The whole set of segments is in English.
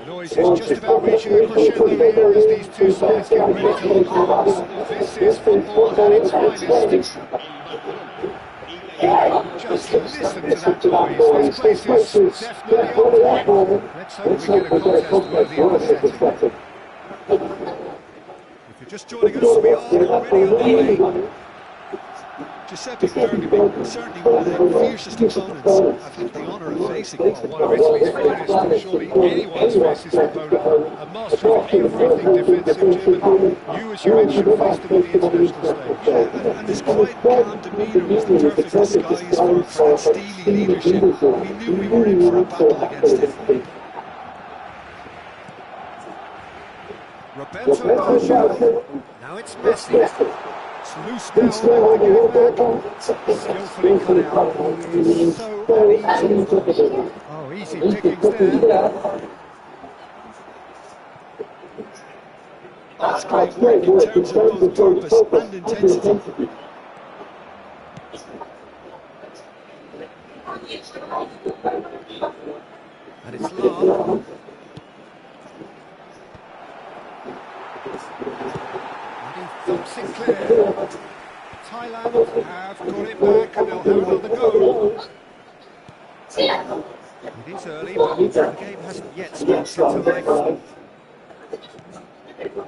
Noise is just about reaching a crescendo here as these two sides get ready to lock arms. This is football at its finest. Just listen to that noise. This place is definitely on point. Let's hope we get a contest worthy of the setting. If you're just joining us, we are already underway. Giuseppe Bergami, certainly one of the fiercest opponents I've had the honour of facing. Well, one of Italy's finest, and surely anyone's fiercest opponent. A master of everything defensive, Jim, and you, as you mentioned, faced him on the international stage. Yeah, and his quiet, calm demeanour was the perfect disguise for that steely leadership. We knew we were in for a battle against him. Roberto Baggio. Now it's Messi. It's loose now, to get back. Skillfully cut out. He is so uneasy. Oh, easy pickings there. Oh, that's great work in terms of both purpose and intensity. And it's long. Thumps it clear. Thailand have got it back and they'll have another go. It is early, but the game hasn't yet sparked into life.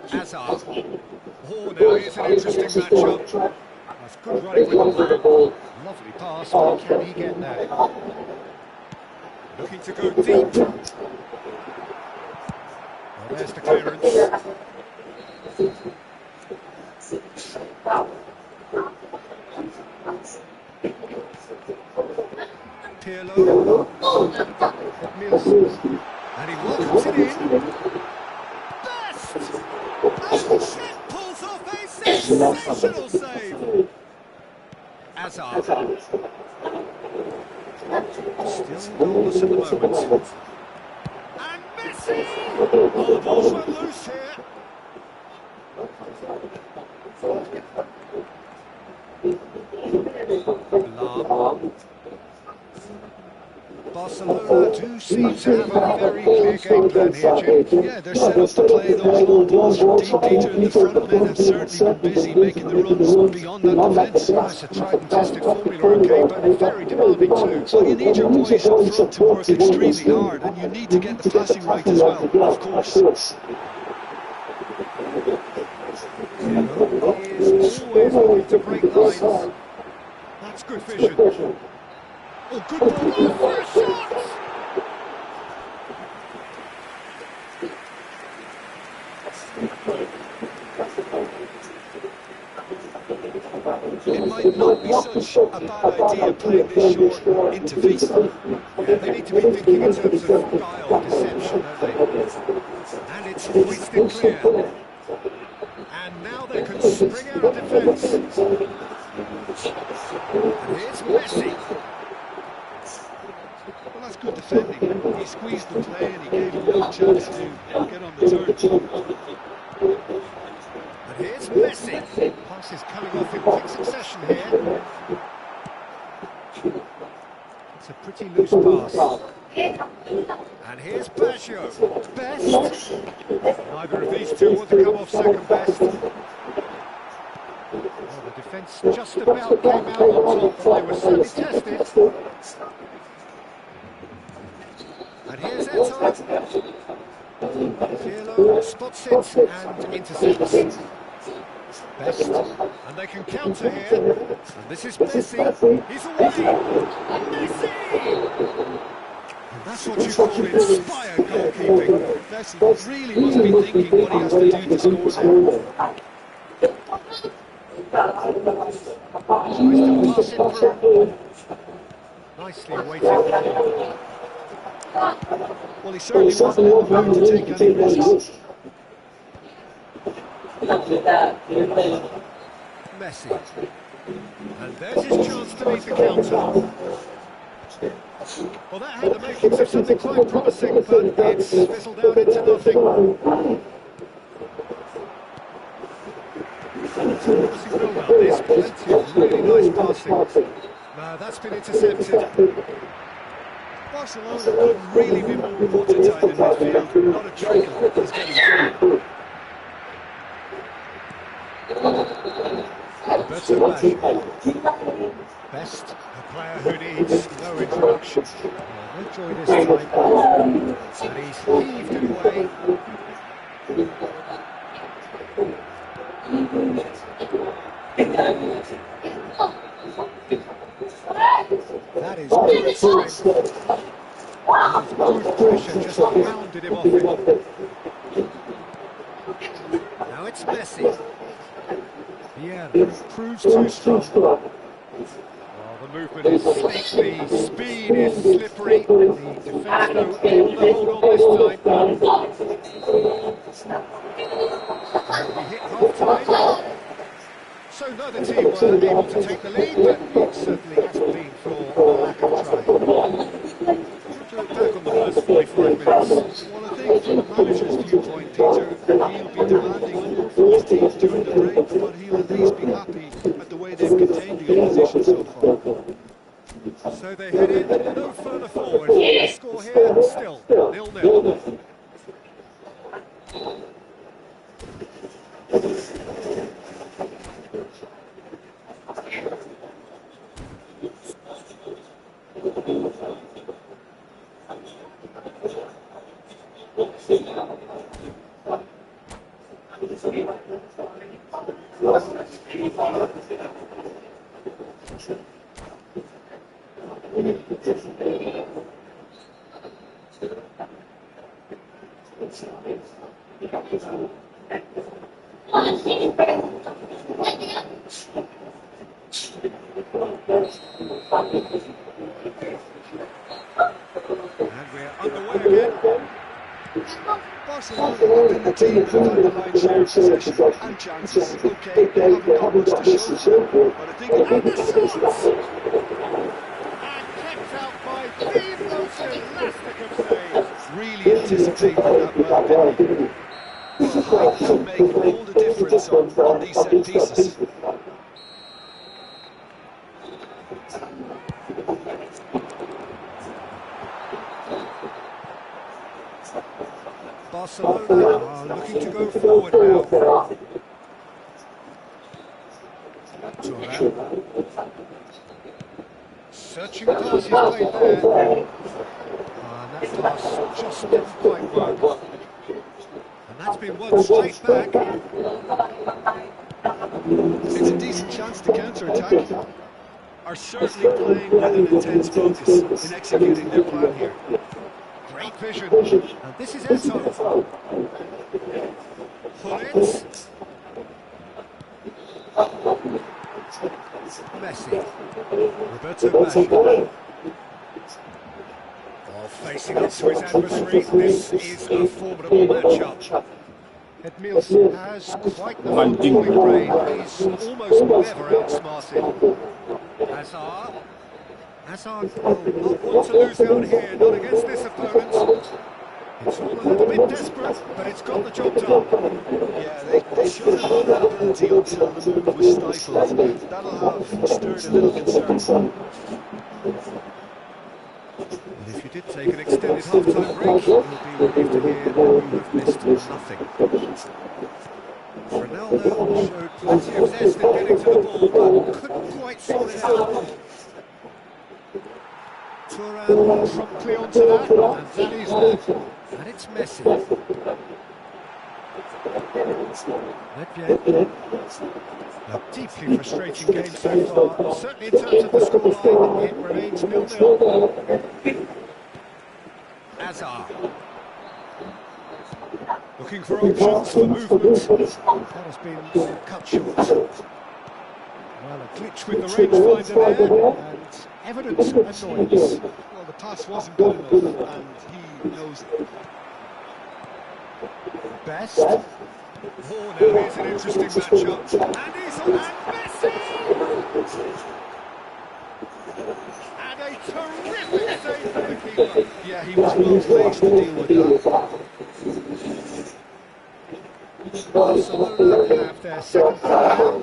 Hazard. Oh, now here's an interesting matchup. That's good running with the ball. Lovely pass, but can he get there? Looking to go deep. Well, there's the clearance. Pirlo, and he welcomes it in. Best! And Chet pulls off a sensational save. Hazard. Still goalless at the moment. Oh, the ball's run loose here. Lam. Barcelona do seem to have a very clear game plan here, Jim. Yeah, they're set up to play those long balls from deep, Peter, and the front men have certainly been busy making the runs beyond that defence. Oh, it's a tried and tested formula, okay, but very demanding too. Well, you need your boys up front to work extremely hard, and you need to get the passing right as well, of course. He is always looking to break lines. That's good vision. Oh, good ball. Oh, for a shot! It might not be such a bad idea playing this short into Divisi. Yeah, they need to be thinking in terms of guile, deception, don't they? And it's hoisted clear. And now they can spring out of defence. And here's Messi. Well, that's good defending. He squeezed the play and he gave him no chance to get on the turn. And here's Messi. Passes coming off in quick succession here. It's a pretty loose pass. And here's Baggio. Best. Neither of these two want to come off second best. Well, the defence just about came out on top, but they were certainly tested. And here's Eto'o. Pirlo spots it and intercepts. Best, and they can counter here. And this is Messi. He's away. Messi! And that's what you call inspired goalkeeping. Messi really must be thinking what he has to do to score there. Tries to pass it through. Nicely weighted. Well, he certainly wasn't in the mood to take any risks. Messi. And there's his chance to meet the counter. Well, that had the makings of something quite promising, but it's fizzled out into nothing. There's plenty of really nice passing. No, that's been intercepted. Barcelona couldn't really be more watertight in midfield. Not a trickle is getting through. Roberto Baggio. Best, a player who needs no introduction. No joy this time. And he's heaved it away. That is good strength. Good pressure, just pounded him off it. Now it's Messi. Yeah, proves too strong. Well, the movement is slick, the speed is slippery. The defence though able to hold on this time. And we hit half-time. So neither team were able to take the lead, but it certainly hasn't been for the lack of trying. To look back on the first 45 minutes. Well, I think from the manager's viewpoint, Peter, he'll be demanding more from his team during the break, but he'll at least be happy at the way they've contained the opposition so far. So they head in no further forward. The score here still 0-0. And we're underway again. Barcelona have been the team who've had the lion's share of possession and chances. Okay, they haven't got much to show, but I think it And kept out by the most elastic of saves. really anticipated that well, didn't he? Well, height can make all the difference on these set pieces. Barcelona are looking to go forward now. Turan. Searching pass he's played there. And that pass just didn't quite work. And that's been won straight back. It's a decent chance to counter-attack. Are certainly playing with an intense focus in executing their plan here. Great vision. And this is Eto. Hullet. Messi. Roberto Baggio. While facing up to his adversary, this is a formidable matchup. Edmilson has quite the footballing brain. He's almost never outsmarted. Hazard will not want to lose out here, not against this opponent. It's all a little bit desperate, but it's got the job done. Yeah, they showed a lot of ability until the move was stifled. That'll have stirred a little concern. And if you did take an extended half-time break, you'll be relieved to hear that you have missed nothing. Ronaldo showed plenty of zest in getting to the ball, but couldn't quite sort it out. Turan promptly onto that, and that is that. And it's Messi. Nedved. A deeply frustrating game so far. Certainly in terms of the scoreline, it remains 0-0. Hazard. Looking for options for movement. That has been cut short. Well, a glitch with the rangefinder there, and evident annoyance. Well, the pass wasn't good enough, and he knows it. Best. Oh, now here's an interesting matchup. And he's on, and Messi! And a terrific save from the keeper. Yeah, he was well placed to deal with that. Barcelona have their second goal.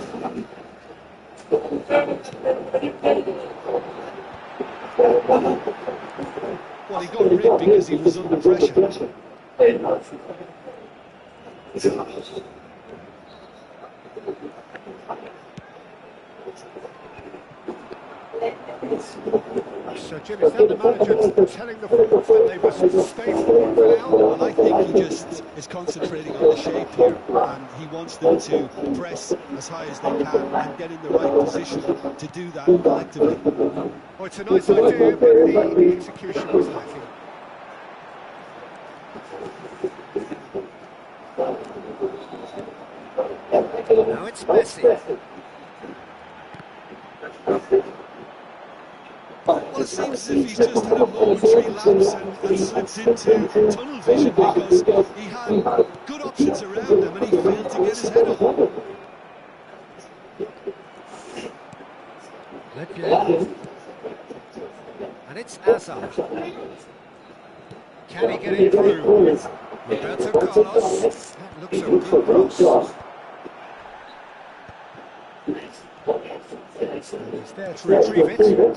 Well, he got rid because he was under pressure. So, Jim, is that the manager telling the forwards that they must stay forward for now? Well, I think he just is concentrating on the shape here, and he wants them to press as high as they can and get in the right position to do that collectively. Oh, it's a nice idea, but the execution was lacking. Now it's Messi. Well, it seems as if he's just had a momentary lapse and slipped into tunnel vision because he had good options around him and he failed to get his head up. Nedved. And it's Hazard. Can he get it through? Roberto Carlos. That looks a good cross. He's there to retrieve it.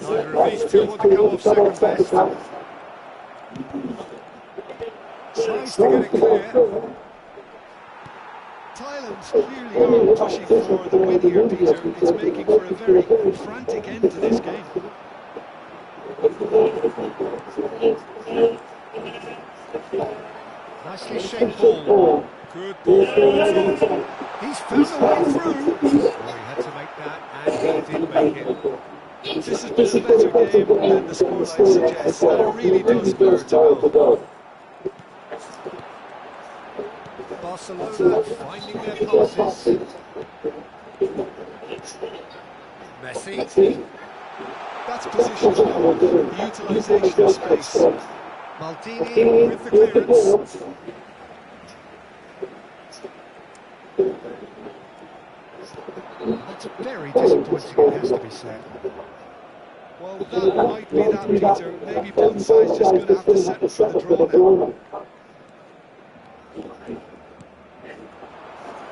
Neither of these two want to go off second best. Tries to get it clear. Thailand clearly are pushing for the win here, Peter. It's making for a very frantic end to this game. Nicely shaped ball. Good ball. He's found a way through. Oh, he had to make that, and he did make it. This has been a better game than the scoreline suggests, and it really does blur to goal. Barcelona finding their passes. Messi. That's positional, the utilisation of space. Maldini with the clearance. That's very disappointing, it has to be said. Well, that might be that, Peter. Maybe both sides just going to have to settle for the draw now.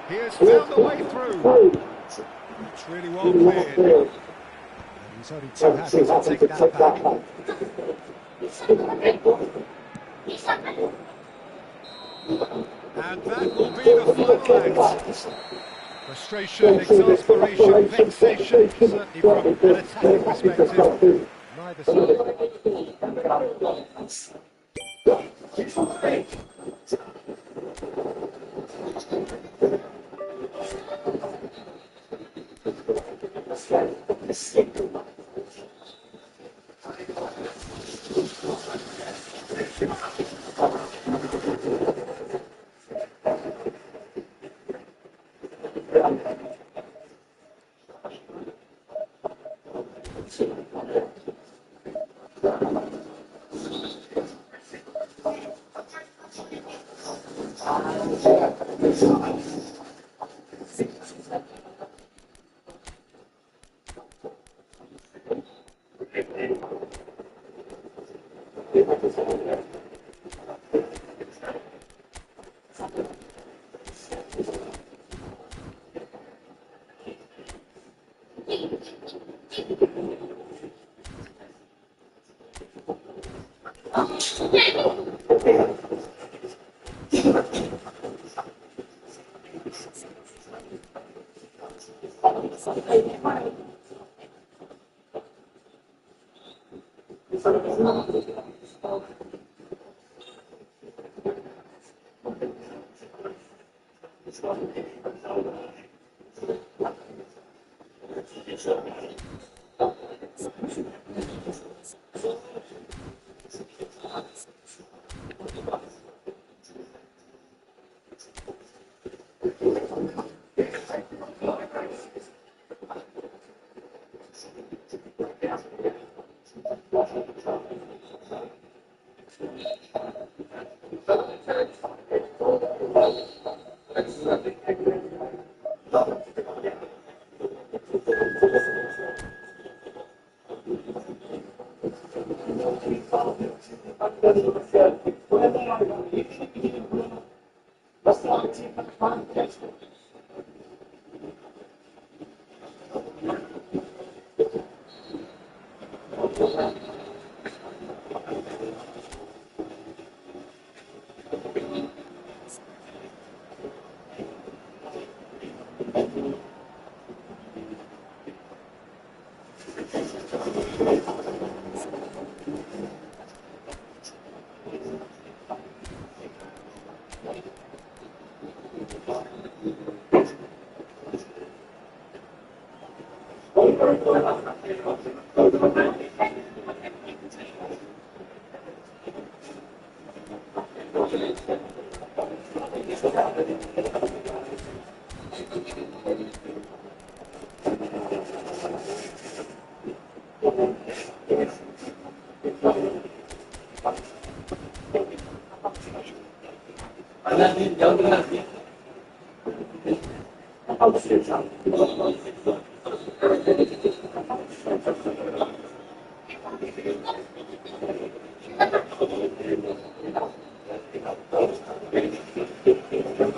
He has found a way through. It's really well cleared. And he's only too happy to take that back. And that will be the final act. Frustration, exasperation, vexation, certainly from an attacking perspective. Neither side.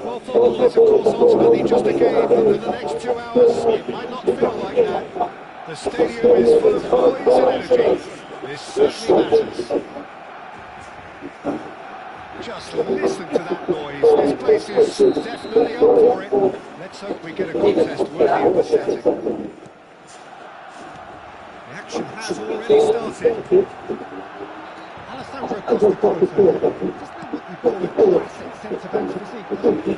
Well, football is of course ultimately just a game, but for the next 2 hours it might not feel like that. The stadium is full of noise and energy. This certainly matters. Just listen to that noise. This place is definitely up for it. Let's hope we get a contest worthy of the setting. The action has already started. Alessandro Costa Curta doesn't have what you call a classic centre-back physique, does he?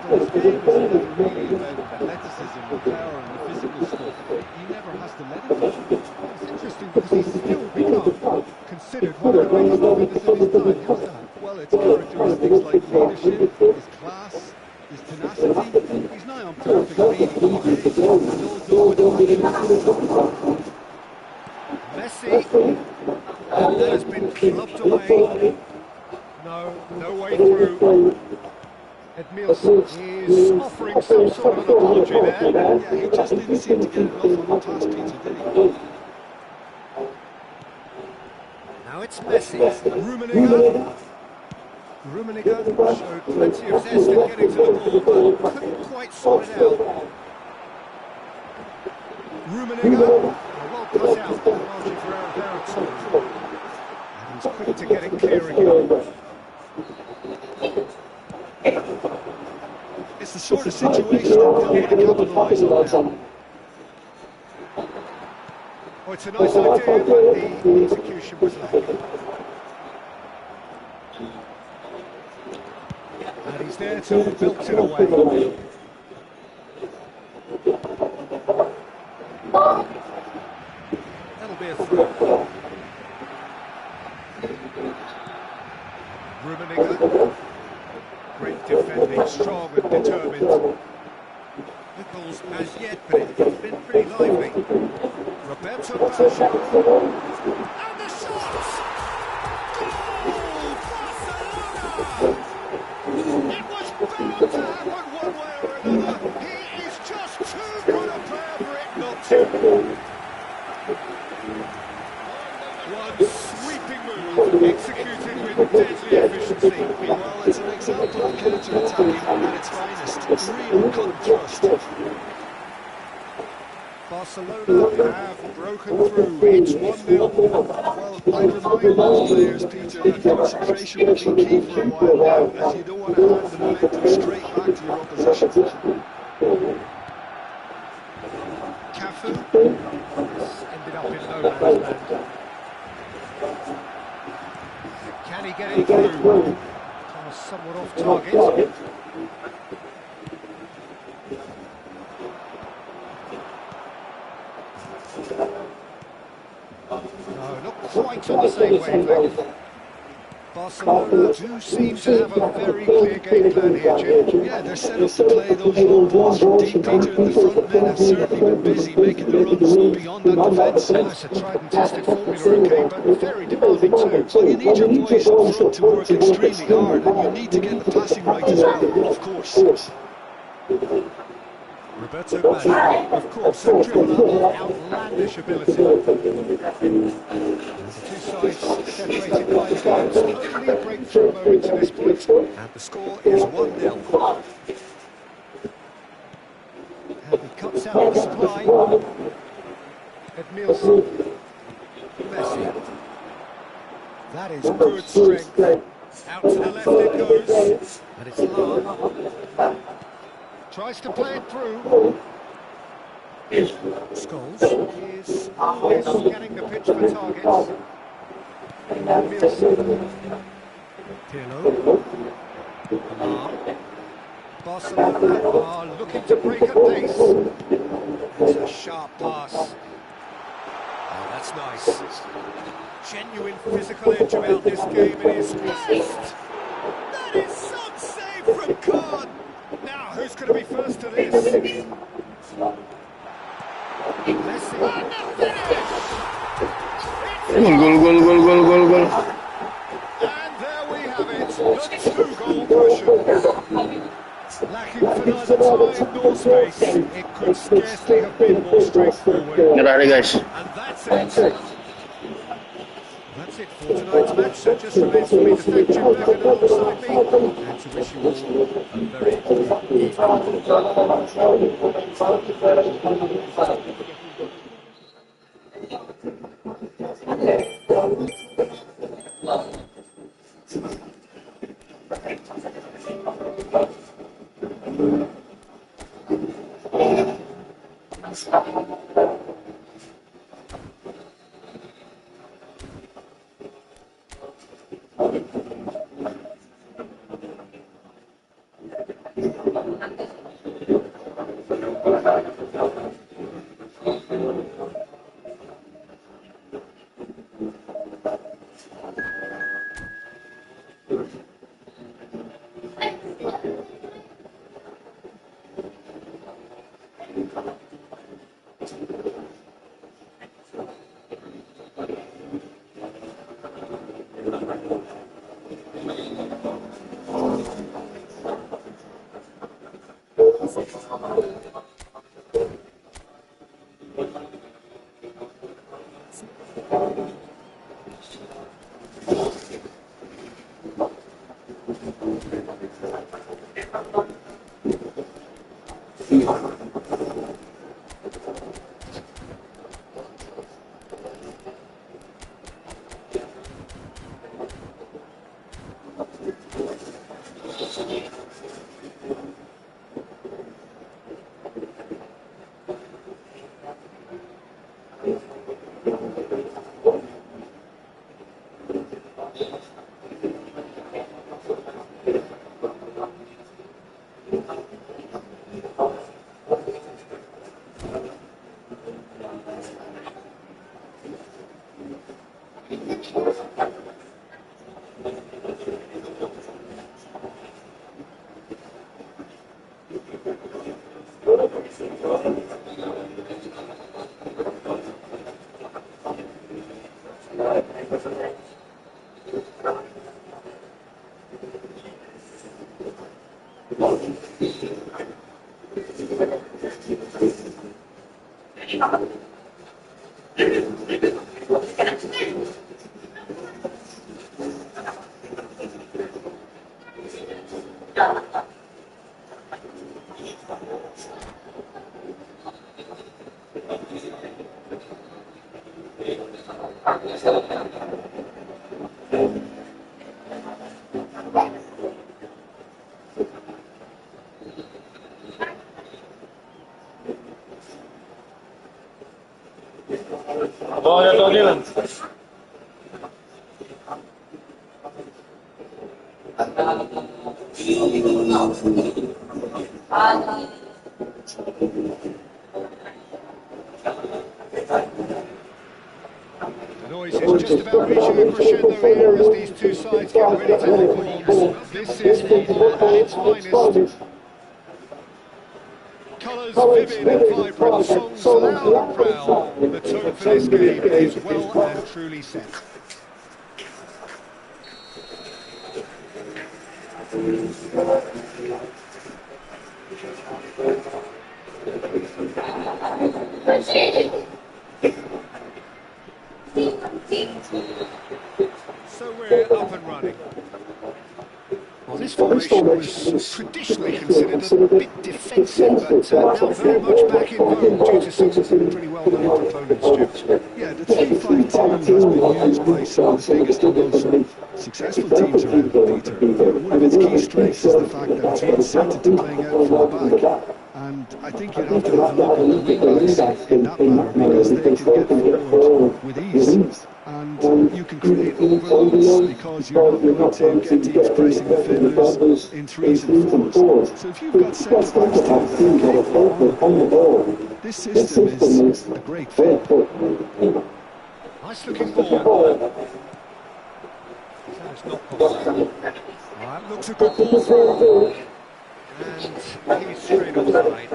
His game is never really about athleticism and power and the physical stuff. He never has to let it down. It's interesting because he's still become considered one of the greatest defenders of his time. How's that? Well, it's characteristics like leadership, his class, his tenacity. He's nigh on perfect reading of the game, and all done with passion. Messi, and that has been clubbed away. No way through. Edmilson is offering some sort of an apology there. Yeah, he just didn't seem to get it off on the task, Peter, did he? it's Messi. Rummenigge showed plenty of zest in getting to the ball, but couldn't quite sort it out. Rummenigge, well cut out, the margin for error there at all. And he's quick to get it clear again. It's the sort of situation that they'll want to capitalise on now. Oh, it's a nice idea, but the execution was lacking. And he's there to belt it away. That'll be a throw. Rummenigge. Great defending, strong and determined. Nichols as yet, but it's been pretty lively. Roberto Baggio. And the shot! Goal! Barcelona! It was bound to happen one way or another. He is just too good a player for it not to. One sweeping move, executed with deadly efficiency. Well, it's an example of counter-attacking at its finest. Real contrast. Barcelona have broken through. It's 1-0. Well, I'd remind most players, Peter, that concentration will be key for a while now, as you don't want to hand the momentum straight back to your opposition. Cafu. This ended up in no man's land. Can he get it through? Pass somewhat off target. No, not quite on the same wavelength. Barcelona do seem to have a very clear game plan here, Jim. Yeah, they're set up to play those long balls from deep, Peter, and the front men have certainly been busy making the runs beyond that defence. That's a tried and tested formula, okay, but very demanding too. Well, you need your boys up front to work extremely hard, and you need to get the passing right as well, of course. Roberto Baggio, of course, a dribbler of outlandish ability. The two sides separated by the goals, only a breakthrough moment to this point, and the score is 1-0. And he cuts out the supply. Edmilson. Messi. That is good strength. Out to the left it goes, and it's Lam. Tries to play it through. Scholes is always scanning the pitch for targets. Wilson. Pirlo. Lam. Barcelona are looking to break at pace. It's a sharp pass. Oh, that's nice. Genuine physical edge about this game. It is fast. That is some save from Kahn. Now, who's going to be first to this? Messi. And the finish! Goal. And there we have it, the two-goal version. Lacking for neither time nor space, it could scarcely have been more straightforward. Grabe guys. And that's it. That's it for tonight's match, so just remains for me to thank Jim Bevan alongside me, and to wish you all a very good Voglia togliere. The noise is just about reaching a crescendo here as these two sides get ready to lock horns. Well, this is football at its finest. Colours vivid and vibrant, songs loud and proud. The tone for this game is well and truly set. So we're up and running. Well, this formation was traditionally considered a bit defensive, but now very much back in vogue due to some pretty well-known proponents, Jim. Yeah, the 3-5-2 has been used by some of the biggest and most successful teams around, Peter. One of its key strengths is the fact that it's well suited to playing out from the back. And I think you'd have to have a look at the wing-backs in that manner, because they can get forward with ease. And you can create overloads because you're not going to get teams pressing defenders in 3s and 4s. So if you've got centre-backs teams that are capable on the ball, this system is a great fit. Nice looking ball. That's not possible. That looks a good ball through. And he's straight offside.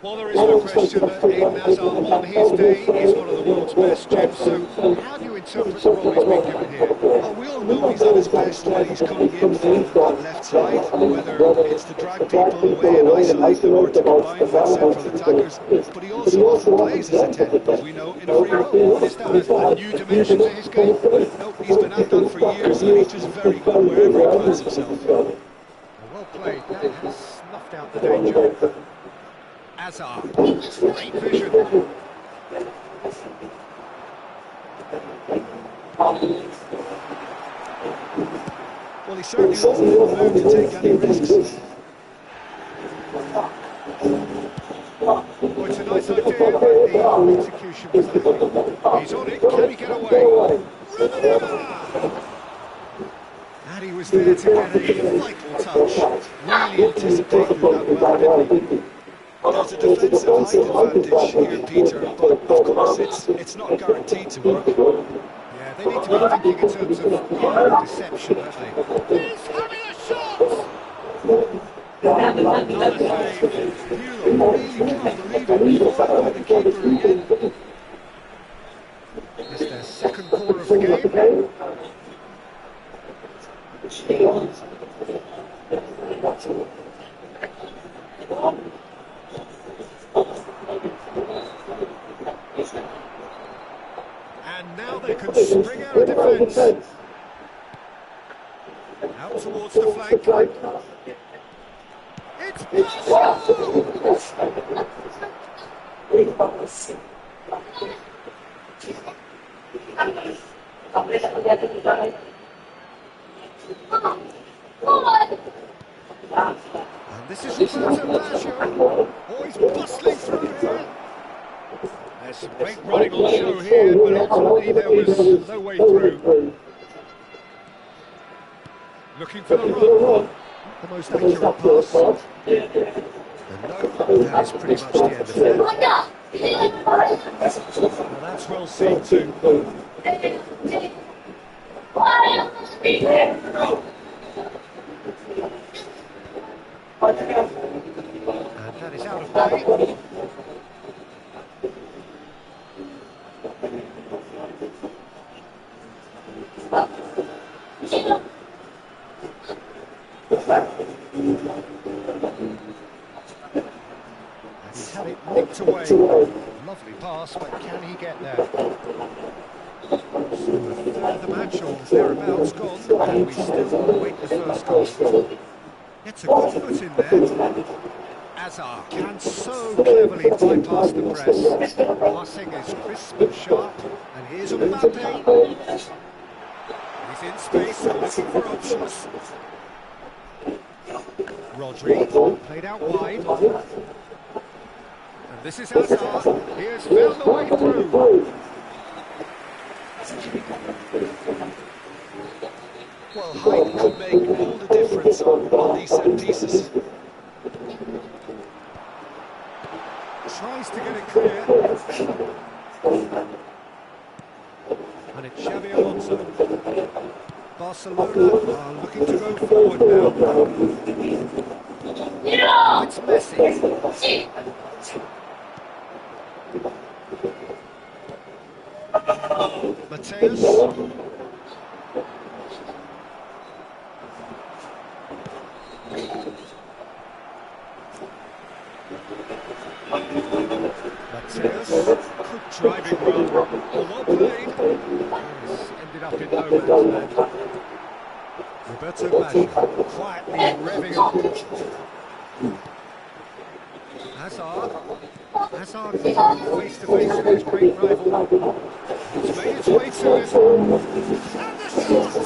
Well, there is no question that Eden Hazard on his day is one of the world's best, Jim. So how do you interpret the role he's been given here? Well, we all know he's at his best when he's coming in from that left side, whether it's to drag people away and isolate them or to combine with central attackers. But he also often plays as a 10, as we know, in a free role. Is that a new dimension to his game? No, he's been at that for years, and he's just very good wherever he finds himself. Well played. That has snuffed out the danger. Hazard. Great vision. Well, he certainly wasn't in the mood to take any risks. Well, it's a nice idea, but the execution was lacking. He's on it. Can he get away? And he was there to get a vital touch. Really anticipated that well, didn't he? There's a defensive height advantage here, Peter, but of course it's not guaranteed to work. Yeah, they need to be thinking in terms of goal deception, don't they? He's having a shot! Another save. Pirlo really can't believe it. Foiled by the keeper again. It's their second corner of the game. And now they can spring out of defence. Out towards the flank. It's And this is Roberto Baggio. Oh, he's bustling through here. There's some great running on show here, but ultimately there was no way through. Looking for the run. The most accurate pass. And no, that is pretty much the end of that. Well, that's well seen too. And that is out of play. And he's had it nicked away. Lovely pass, but can he get there? So a third of the match or thereabouts gone, and we still await the first goal. Gets a good foot in there. Azar can so cleverly bypass the press. Passing is crisp and sharp. And here's Mbappe. He's in space, looking for options. Rodri, played out wide. And this is Azar. He has found the way through. Well, height could make all the difference on these set pieces. Tries to get it clear. And it's Xabi Alonso. Barcelona are looking to go forward now. It's Messi. Mateus. Mateus, good driving run, well played. Yes, ended up in no man's land. Roberto Baggio, quietly revving up. Hazard face to face with his great rival. It's made its way to it. And the shot!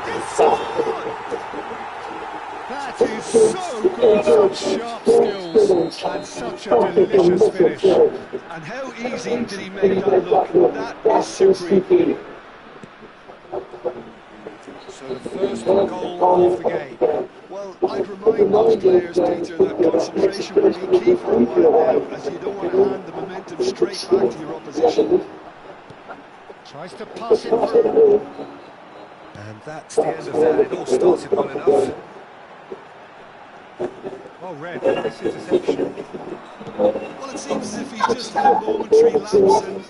It's scored! That is so good, such sharp skills and such a delicious finish. And how easy did he make that look? That is supreme. So the first goal of the game. Well, I'd remind those players, Peter, that concentration will be key for a while now, as you don't want to hand the momentum straight back to your opposition. Tries to pass it through. And that's the end of that. It all started well enough. Oh, red, this interception. Well, it seems as if he's just had a momentary lapse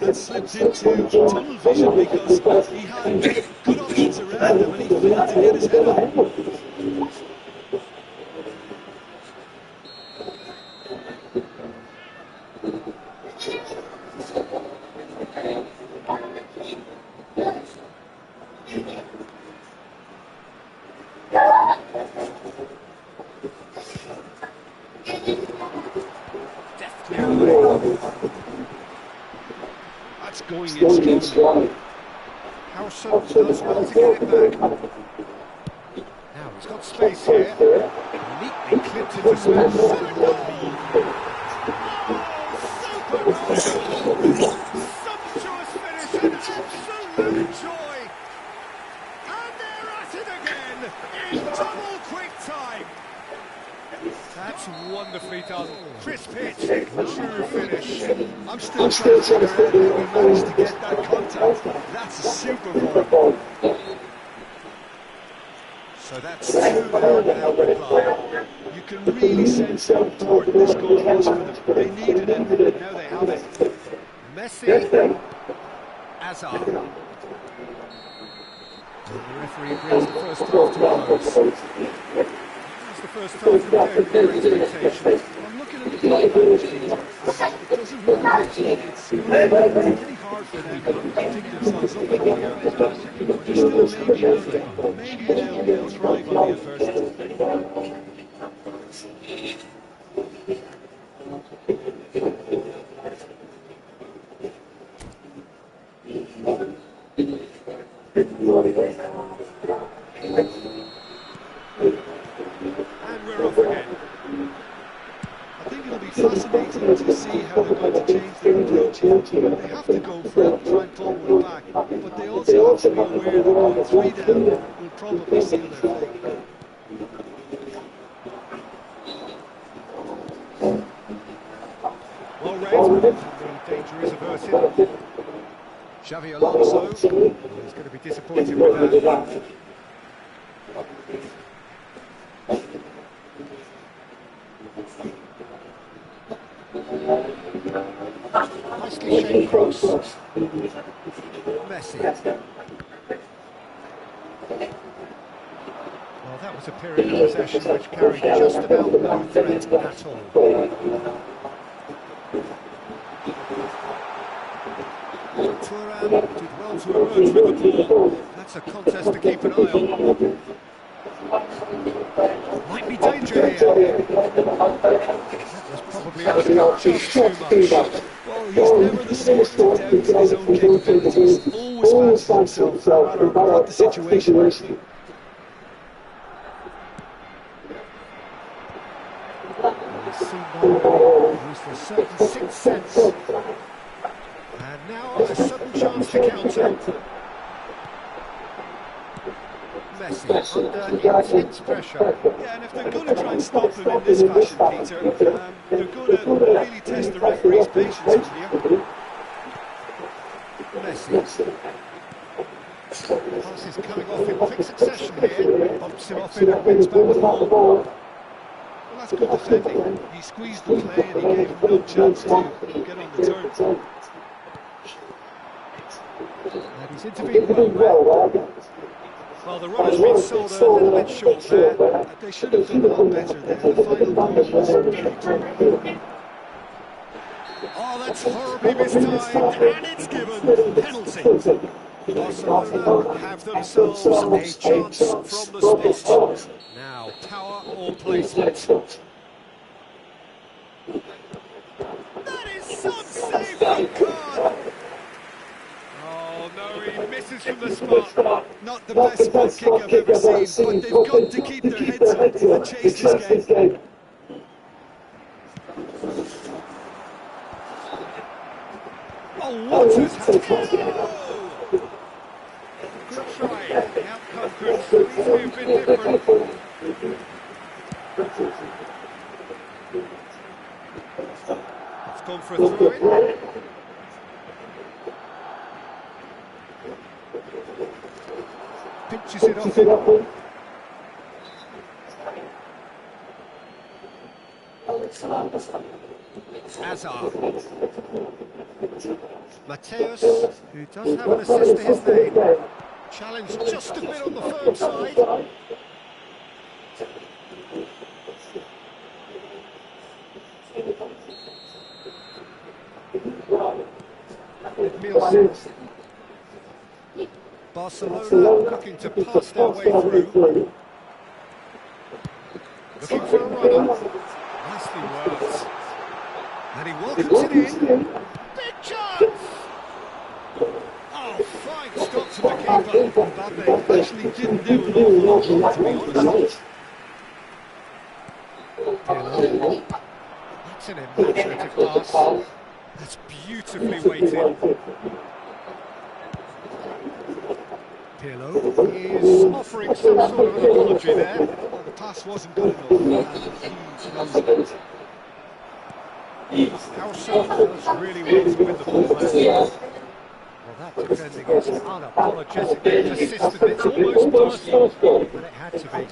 and slipped into tunnel vision, because he had good options around him and he failed to get his head on. That's going in strongly. Howson does well to get it back. Now he's got space here. Neatly clipped into space. Super goal! Sumptuous finish and absolute joy! And they're at it again in double quick time. That's wonderfully done. Crisp hit, true finish. I'm still trying to figure out how he managed to get that contact. That's a super run. So that's 2 now without reply. You can really sense how important this goal was for them. They needed it, and now they have it. Messi, Azar. And the referee brings the first half to a close. It's the first half compared with your expectations. I'm looking at the play package, Peter. It doesn't look rich. It's pretty hard for them to pick themselves up from here. But there's still maybe nothing. Maybe they'll thrive on the adversity. And we're off again. fascinating to see how they're going to change their approach here. They have to go for it, try and pull one back, but they also have to be aware that going 3 down will probably seal their fate. Well read, and the danger is averted. Xavi Alonso, he's going to be disappointed with that. Nicely shaped cross. Messi. Well, that was a period of possession which carried just about no threat at all. Thuram did well to emerge with the ball. That's a contest to keep an eye on. Might be danger here. That was probably asking just too much. Well, he's never the sort to doubt his own capabilities. Always fancies himself, no matter what the situation is. He's seen that. Used a certain sixth sense. And now a sudden chance to counter. Messi under intense pressure. Yeah, and if they're going to try and stop him in this fashion, Peter, they're going to really test the referee's patience from here. Messi. Pass is coming off in quick succession here. Bumps him off in and wins back the ball. Well, that's good defending. He squeezed the play and he gave him no chance to get on the turn. And he's intervened well. Well, the run has been sold a little bit short there. They should have done a lot better there. The final ball was very tricky. Oh, that's horribly mistimed, and it's given. Penalty. Barcelona have themselves a chance from the spot. Now, power or placement. That is some save from Khan. Oh no, he misses from the spot. Not the best spot kick I've ever seen, but they've got to keep their heads up and chase this game. Oh, Waters has good try. The outcome could easily have been different. It's gone for a throw-in. Pinches it off. Hazard. Mateus, who does have an assist to his name. Challenge just a bit on the firm side. Nielsen. Barcelona looking to pass their way through. Looking for a runner. Nicely worked. And he welcomes it in. Big chance! Oh, fine stop from the keeper. Mbappe actually didn't do an awful lot, to be honest. That's an imaginative pass. That's beautifully weighted. Pirlo is offering some sort of an apology there. Well, the pass wasn't good enough. Howson does really well to win the ball there. Well, that defending is unapologetically persistent. It's almost personal, but it had to be.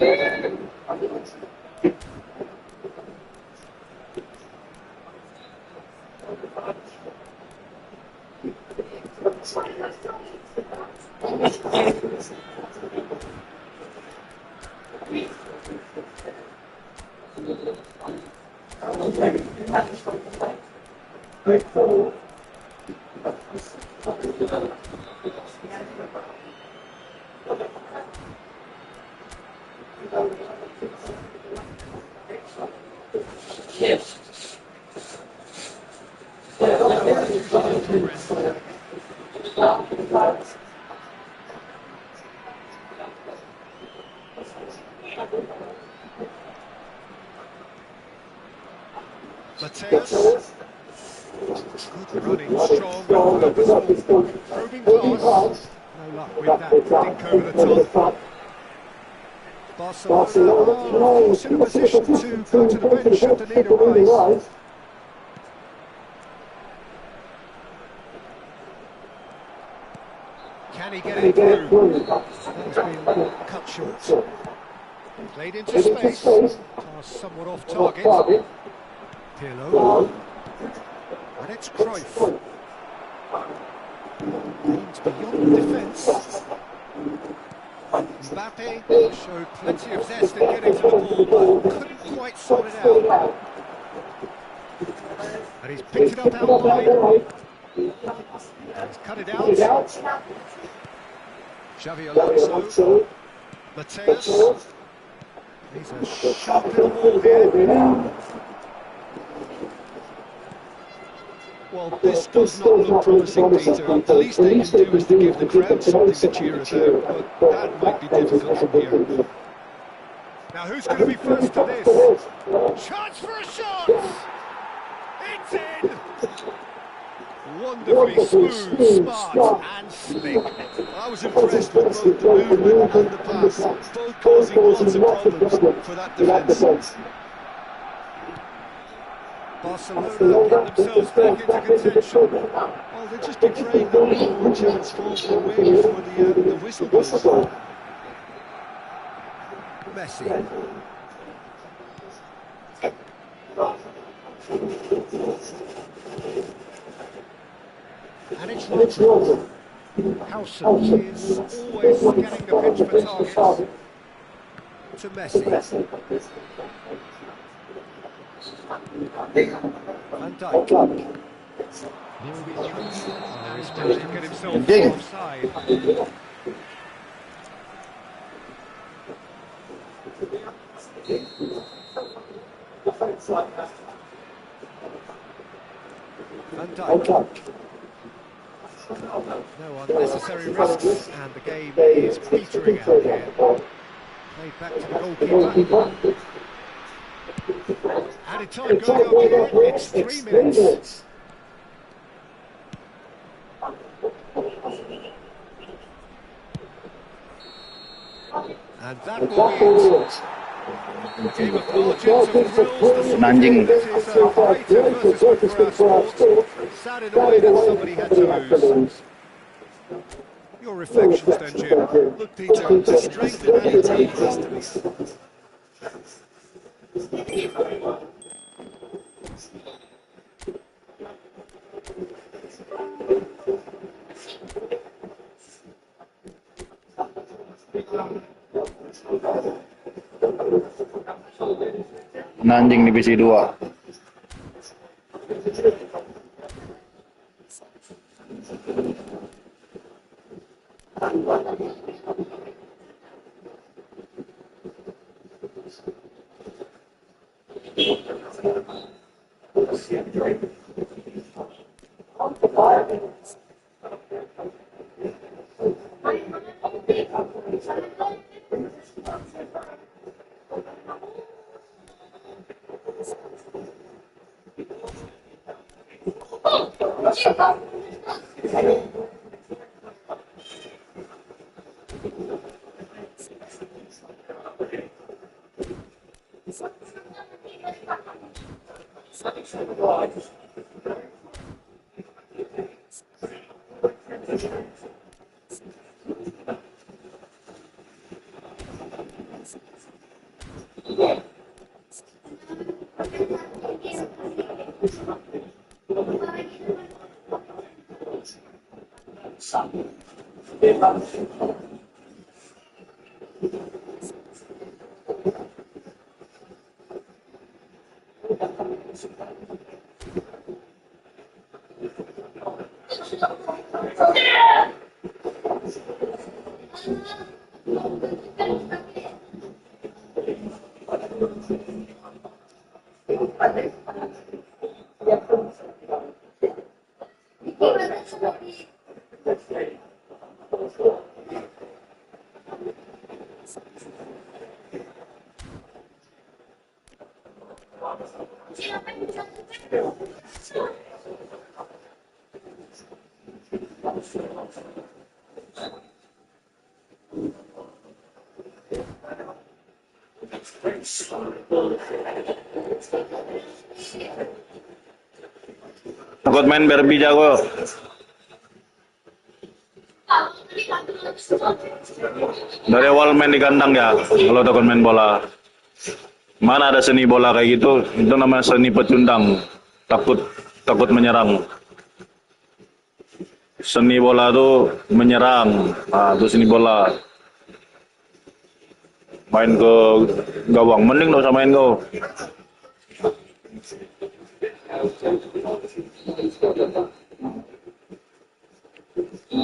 That's usually good progress. Mateus. Good running, strong, purposeful, probing pass. No luck with that, dink over the top. Barcelona are, of course, in a position to go to the bench should the need arise. Can he get it through? That has been cut short. Played into space. Pass somewhat off target. Pirlo. And it's Cruyff. Aims beyond the defence. Mbappe showed plenty of zest in getting to the ball, but couldn't quite sort it out. And he's picked it up out wide. He's cut it out. Xavi Alonso. Mateus. He's a sharp little ball here. Well, this does not look promising, Peter. The least they can do is to give the crowd something to cheer about, but that might be difficult from here. Now who's going to be first to this? Chance for a shot! It's in! Wonderfully smooth, smart and slick. I was impressed with both the movement and the pass, both causing lots of problems for that defence. Barcelona get themselves back into contention. Well, they'll just be praying that one more chance falls their way before the whistle goes. Messi. And it's Rodri. Howson is always scanning the pitch for targets. To Messi. Van Dijk. He'll be through. Now he's managed to get himself offside. Van Dijk. No unnecessary risks, and the game is petering out here. Played back to the goalkeeper. Added time going up here, it's 3 minutes. And that will be it. A game of margins, of thrills, the sort of game that is greater versus good for our sport. Sad in a way that somebody had to lose. Your reflections then, Jim. Look, Peter, the strength of any team has to be. Nanjing Divisi 2. Takut main derby jago. Dari awal main di kandang ya, kalau takut main bola. Mana ada seni bola kayak gitu? Itu namanya seni pecundang. Takut takut menyerang. Seni bola tuh menyerang. Nah, itu seni bola. Main ke gawang, mending gak usah main kau.